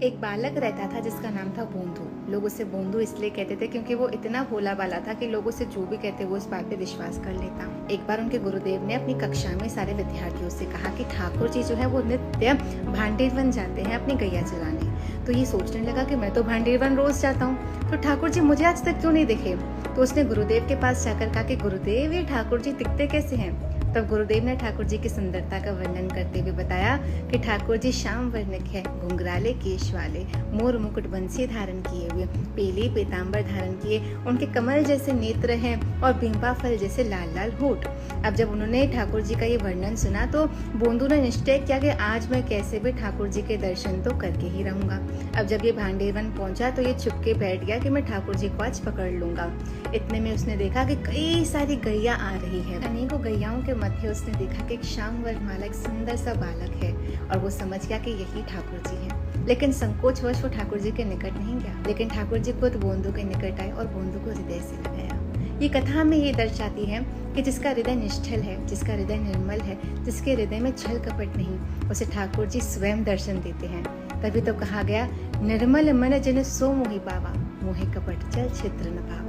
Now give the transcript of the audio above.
एक बालक रहता था जिसका नाम था बोंधू। लोग उसे बोंधू इसलिए कहते थे क्योंकि वो इतना भोला भाला था कि लोग उसे जो भी कहते वो इस बात पे विश्वास कर लेता। एक बार उनके गुरुदेव ने अपनी कक्षा में सारे विद्यार्थियों से कहा कि ठाकुर जी जो है वो नित्य भांडेरवन जाते हैं अपनी गैया चलाने। तो ये सोचने लगा कि मैं तो भांडेरवन रोज जाता हूँ, तो ठाकुर जी मुझे आज तक क्यों नहीं दिखे। तो उसने गुरुदेव के पास जाकर कहा कि गुरुदेव, ये ठाकुर जी दिखते कैसे हैं। तब गुरुदेव ने ठाकुर जी की सुंदरता का वर्णन करते हुए बताया कि ठाकुर जी श्याम वर्णिक है, घुंघराले केश वाले, मोर मुकुट बंसी धारण किए हुए, पीली पीताम्बर धारण किए, उनके कमल जैसे नेत्र हैं और बिंबा फल जैसे लाल लाल होठ। अब जब उन्होंने ठाकुर जी का ये वर्णन सुना तो बोंधू ने निश्चय किया कि आज मैं कैसे भी ठाकुर जी के दर्शन तो करके ही रहूंगा। अब जब ये भांडेरवन पहुंचा तो ये छुप के बैठ गया कि मैं ठाकुर जी को आज पकड़ लूंगा। इतने में उसने देखा कि कई सारी गैया आ रही है। अनेकों गैयाओं के मध्य उसने देखा कि एक श्याम वर्णमाला एक सुंदर सा बालक है और वो समझ गया कि यही ठाकुर जी है। लेकिन संकोचवश वो ठाकुर जी के निकट नहीं गया, लेकिन ठाकुर जी खुद बोंधू के निकट आए और बोंधू को हृदय से लगाया। ये कथा में ये दर्शाती है कि जिसका हृदय निष्ठल है, जिसका हृदय निर्मल है, जिसके हृदय में छल कपट नहीं, उसे ठाकुर जी स्वयं दर्शन देते हैं। तभी तो कहा गया, निर्मल मन जिन सो मोहि पावा, मोहि कपट चल छिद्र न पावा।